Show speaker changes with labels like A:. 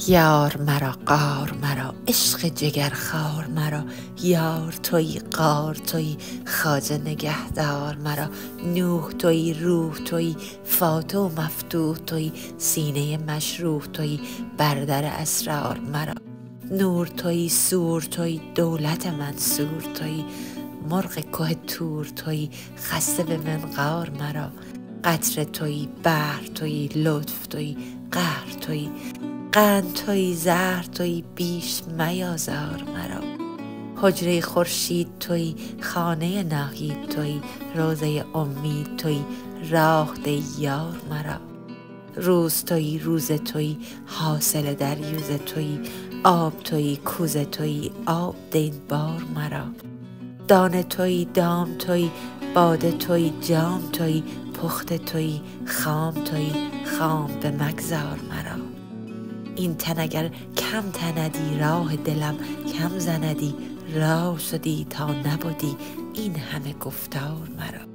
A: یار مرا غار مرا عشق جگرخوار مرا، یار تویی غار تویی خواجه نگهدار مرا، نوح تویی روح تویی فاتح و مفتوح تویی سینه مشروح تویی بر در اسرار مرا، نور تویی سور تویی دولت منصور تویی مرغ که طور تویی خسته به منقار مرا، قطره تویی بحر تویی لطف تویی قهر تویی قند تویی زهر تویی بیش میازار مرا، حجره خورشید تویی خانه ناهید تویی روضه امید تویی راه ده یار مرا، روز تویی روز تویی حاصل دریوزه تویی آب تویی کوزه تویی آب ده این بار مرا، دانه تویی دام تویی باده تویی جام تویی پخته تویی خام تویی خام به مگذار مرا، این تن اگر کم تندی راه دلم کم زندی راه شدی تا نبودی این همه گفتار مرا.